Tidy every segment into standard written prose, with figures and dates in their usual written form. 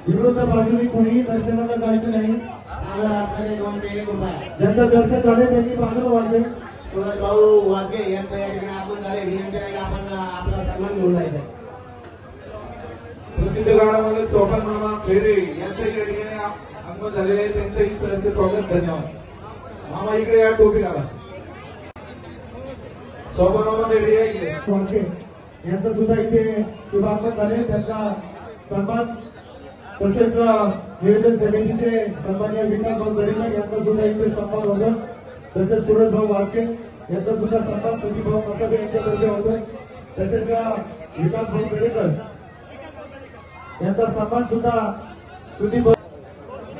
विरुद्ध बाजूने कोणीही दर्शनाला जायचं नाही. ज्यांचं दर्शन झाले त्यांनी बाजूला वाजले. भाऊ वाघे यांचं या ठिकाणी आपण झाले विनंती आहे आपण आपला सन्मान घेऊन जायचा. प्रसिद्ध गाण्यामध्ये सोपान मामा खेरे यांचं या ठिकाणी आगमन झालेले आहे. त्यांचंही सहर्ष स्वागत. धन्यवाद. मामा इकडे या टोपी घाला. सोपान मामा खेरे वाघे यांचं सुद्धा इथे शुभ आगमन झाले. त्यांचा सन्मान तसेच नियोजन समितीचे सन्मान्य विकास भाऊ दरेकर यांचा सुद्धा इथे सन्मान होतो. तसेच सुरेश भाऊ वाघे यांचा सुद्धा सन्मान सुदीप भाऊ मसाबे यांच्यातर्फे होतो. तसेच विकास भाऊ दरेकर यांचा सन्मान सुद्धा सुदीप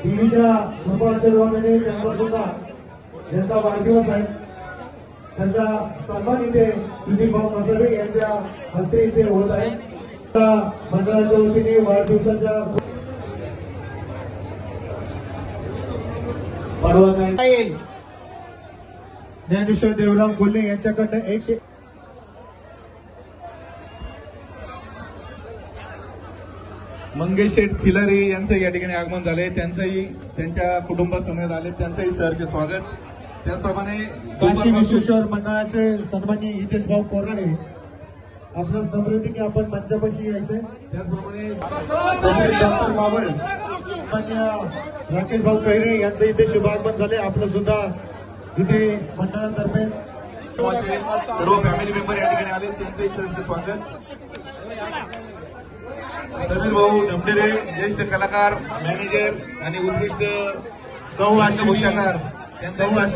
देवीच्या कृपाआशीर्वादाने त्यांचा सुद्धा यांचा वाढदिवस आहे. त्यांचा सन्मान इथे सुदीप भाऊ मसाबे यांच्या हस्ते इथे होत आहे. मंडळाच्या वतीने वाढदिवसाच्या ज्ञानेश्वर देवराम कोल्हे यांच्याकडनं 100 मंगेश शेठ खिलारी यांचं या ठिकाणी आगमन झाले. त्यांचंही त्यांच्या कुटुंबासमोर आले. त्यांचंही सहर्ष स्वागत. त्याचप्रमाणे काशी विश्वेश्वर मंडळाचे सन्माननीय हितेश भाऊ कोराडे आपल्यास नम्र होती की आपण मंचापाशी यायचंय. त्याचप्रमाणे डॉक्टर मावळ सन्मान्य राकेश भाऊ कैरे यांचं इथे शुभागमन झाले. आपलं सुद्धा इथे मंडळातर्फे सर्व फॅमिली मेंबर या ठिकाणी आले. त्यांचंही सहर्ष स्वागत. समीर भाऊ नमडेरे ज्येष्ठ कलाकार मॅनेजर आणि उत्कृष्ट सौभाषाकार स्वागत.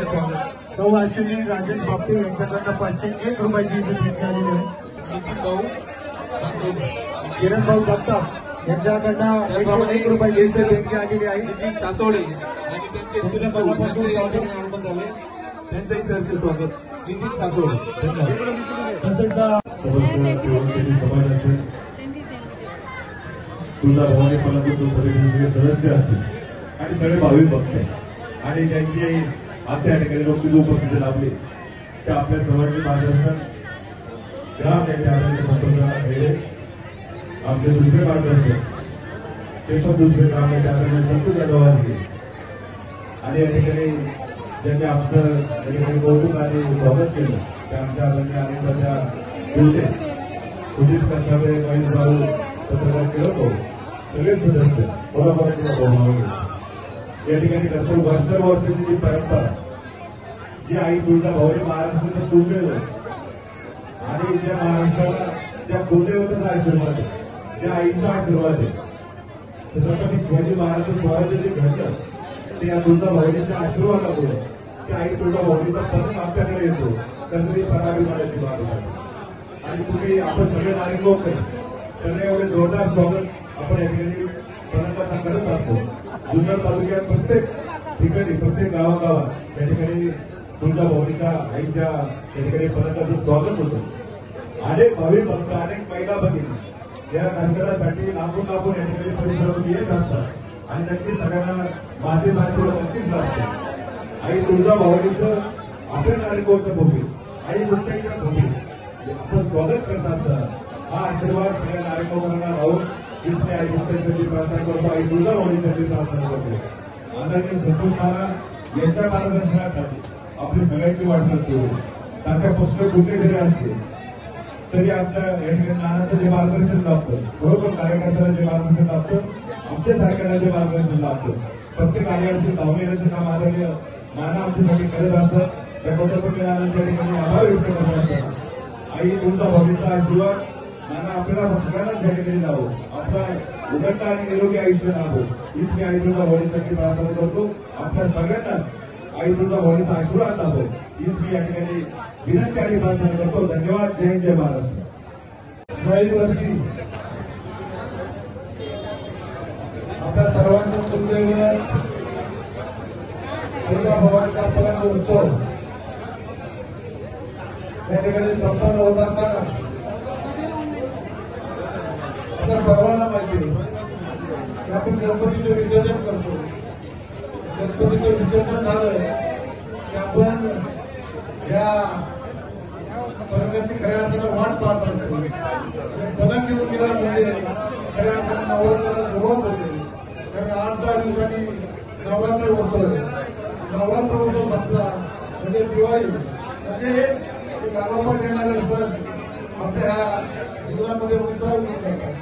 सौ अश्विनी राजेश बापटे यांच्याकडनं 501 रुपयाची इथे देणगी आलेली आहे. नितीन भाऊ किरण भाऊ जगताप यांच्याकडनं 101 रुपयाची इथे देणगी आलेली आहे. नितीन सासवडे आणि त्यांचे मनापासून आगमन झाले. त्यांचंही सहर्ष स्वागत. नितीन सासवडे. तसेच समाज असेल तुझा भवानी पलांतून सगळे सदस्य असतील आणि सगळे भाविक भक्त आणि त्यांची आपल्या ठिकाणी नोकरी उपस्थिती लाभली त्या आपल्या सर्वांची मार्गदर्शन ग्राम नेते संपर्काला गेले. आपले दुसरे मार्गदर्शक ते पण दुसरे ग्राम नेते आदरणीय संतोष जाधव असले आणि या ठिकाणी ज्यांनी आपलं या ठिकाणी कौतुक आणि स्वागत केलं त्या आमच्या आदरणीय आनंदाच्या होते सुधीर कसाबे महेश भाऊ पत्रकार केलं सगळे सदस्य बरोबर या ठिकाणी करतो. वर्षानुवर्षाची जी परंपरा जी आई तुळजाभवानी महाराष्ट्राचं कुलदेव आणि ज्या महाराष्ट्राला ज्या कुलदेवतेचा आशीर्वाद आहे त्या आईचा आशीर्वाद आहे. छत्रपती शिवाजी महाराज स्वराज्य जे घडलं ते या तुळजाभवानीच्या आशीर्वादामुळे त्या आई तुळजाभवानीचा पदक आपल्याकडे येतो. तरी पराभिमानाची बाब आहे आणि तुम्ही आपण सगळे नागरिक लोक सगळे एवढे जोरदार स्वागत आपण या ठिकाणी पदकाचा करत असतो. जुन्नर तालुक्यात प्रत्येक ठिकाणी प्रत्येक गावागावात या ठिकाणी तुळजाभवानीच्या आईच्या या ठिकाणी पदकाचं स्वागत होतं. अनेक भाविक भक्त अनेक महिला भगिनी या दर्शनासाठी लांबून लांबून या ठिकाणी परिसरातून येत असतात आणि नक्कीच सगळ्यांना माझे आशीर्वाद नक्कीच लागते. आई तुळजाभवानीचं आपल्या नागरिकांच्या भूमी आई गुंटेच्या भूमी आपण स्वागत करत असताना हा आशीर्वाद सगळ्या नागरिकांना राहून इथल्या आई गुंटेसाठी प्रार्थना करतो. आई तुळजाभवानीसाठी प्रार्थना करतो. आदरणीय संतोष महाराज यांच्या मार्गदर्शनाखाली आपली सगळ्यांची वाटचाल सुरू त्याच्या पक्ष कुठे जरी असते तरी आमच्या या ठिकाणी नानाचं जे मार्गदर्शन लाभतं बरोबर कार्यकर्त्याला जे मार्गदर्शन लाभतं आमच्या सरकारला जे मार्गदर्शन लाभतं प्रत्येक आदिवासी धावून येण्याचं काम आदरणीय नाना आमच्यासाठी करत असतात. त्याबद्दल पण नानांच्या ठिकाणी आभार व्यक्त करत असतात. आई तुळजाभवानीचा आशीर्वाद नाना आपल्याला सगळ्यांनाच या ठिकाणी लावो. आपला उघडता आणि निरोगी आयुष्य लाभो हीच मी आई तुळजाभवानीसाठी प्रार्थना करतो. आपल्या सगळ्यांनाच आई तुळजाभवानीचा आशीर्वाद लाभो हीच मी या ठिकाणी विनंती आणि प्रार्थना करतो. धन्यवाद. जय जय महाराष्ट्र. नवीन वर्षी आपल्या सर्वांच्या कुलदेवीवर तुळजाभवानीचा पलंग उत्सव या ठिकाणी संपन्न होत असताना आपल्या सर्वांना माहिती आहे की आपण गणपतीचे विसर्जन करतो. गणपतीचं विसर्जन झालं की आपण या परगाची खऱ्या अर्थानं वाट पाहत असतो. पदक घेऊन गेला म्हणजे खऱ्या अर्थानं नवरात्राला सुरुवात होते. कारण 8-10 दिवसांनी नवरात्र उत्सव नवरात्र उत्सव संपला म्हणजे दिवाळी म्हणजे गावावर येणारे सण आपल्या ह्या जीवनामध्ये उत्साह घेऊन जातात.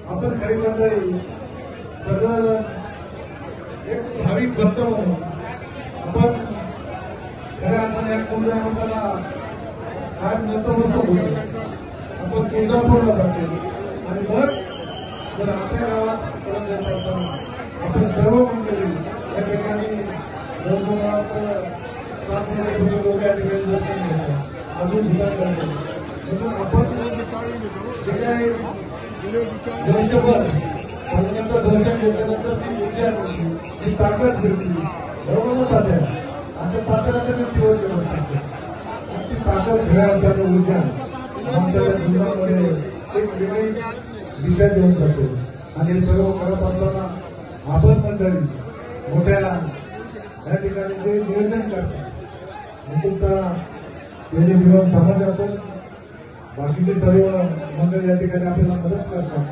आपण खरी मंडळी सर्वजण एक भाविक भक्त म्हणून आपण खऱ्या अर्थाने या कुंभमेळ्याला काय नतमस्तक होतो. आपण तुळजापूरला जातो आणि मग जर आपल्या गावात परत येत असताना आपण सर्व मंडळी या ठिकाणी लोक या ठिकाणी दर्शन घेतात. अजून सुद्धा करतो म्हणून आपण गेल्या वर्षभर भगवानाचं दर्शन घेतल्यानंतर ती ऊर्जा मिळते, ती ताकद मिळते. बरोबर तात्या आमच्या तात्याला दिवस ती ताकद खेळायला ऊर्जा आमच्या जीवनामध्ये एक वेगळी दिशा देऊन जातो. आणि हे सर्व करत असताना आपण मंडळी मोठ्या या ठिकाणी ते नियोजन करतात. तुमचा वेळी जीवन समाजातून बाकीचे सर्व मंडळी या ठिकाणी आपल्याला मदत करतात.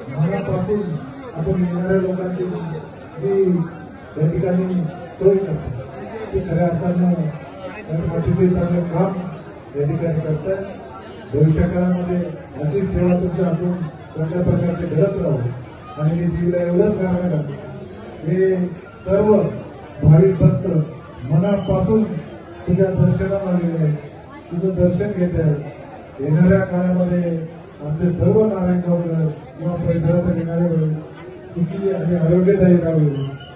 मनापासून आपण येणाऱ्या लोकांची जी या ठिकाणी सोय करतो ते खऱ्या अर्थानं पाठीचे चांगलं काम या ठिकाणी करतात. भविष्य काळामध्ये अशी सेवा तुमच्या हातून चांगल्या प्रकारचे घडत राहू. आणि मी जीवला एवढंच कारण हे सर्व भाविक भक्त मनापासून तुझ्या दर्शनाला आलेले आहेत, तुझं दर्शन घेत आहेत. येणाऱ्या काळामध्ये आमचे सर्व नारायणगावकर किंवा परिसरात येणारे सुखी आणि आरोग्यदायी राहावे.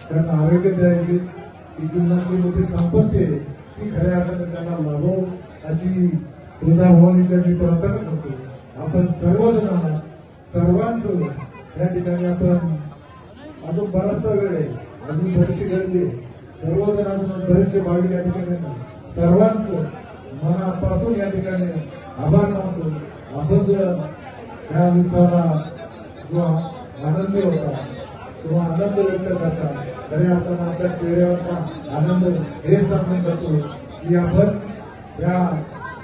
कारण आरोग्यदायी ही जीवनातली मोठी संपत्ती आहे, ती खऱ्या अर्थाने त्यांना लाभो अशी तुळजाभवानीच्या मी प्रार्थना करतो. आपण सर्वजण सर्वांचं या ठिकाणी आपण अजून बराचसा वेळ आहे, अजून बरीचशी गर्दी आहे. सर्वजण अजून बरेचसे भाविक या ठिकाणी सर्वांचं मनापासून या ठिकाणी आभार मानतो. आपण जर त्या उत्सवाला जो आनंदी होता किंवा आनंद व्यक्त करता तरी आपण आपल्या चेहऱ्यावरचा आनंद हे सांगून जातो की आपण या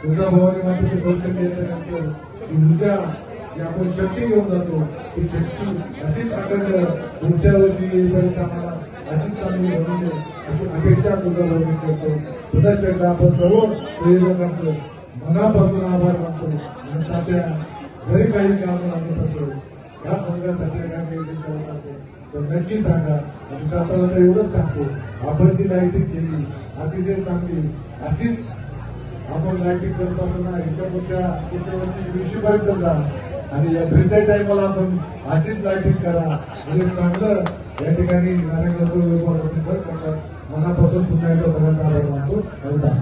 तुळजाभवानी मातेचे दर्शन घेतल्यानंतर ऊर्जा जी आपण शक्ती घेऊन जातो ती शक्ती अशीच अखंड पुढच्या वर्षी येईपर्यंत आम्हाला अशीच चांगली बनवली अशी अपेक्षा तुळजाभवानी करतो. पुन्हा एकदा आपण सर्व संयोजकांचं मनापासून आभार मानतो. आणि आपल्या जरी काही काम लागत असेल या संघासाठी काही करत असेल तर नक्की सांगा. आणि आपल्याला तर एवढंच सांगतो, आपण जी लाईटिंग केली अतिशय चांगली अशीच आपण लाईटिंग करत असताना ह्याच्या वर्षी दिवशीपर्यंत जा आणि यात्रेच्या टाइमला आपण अशीच लाईटिंग करा. म्हणजे चांगलं या ठिकाणी नारायणगावचं करतात. मनापासून पुन्हा एकदा सगळ्यांना आभार मानतो. एवढा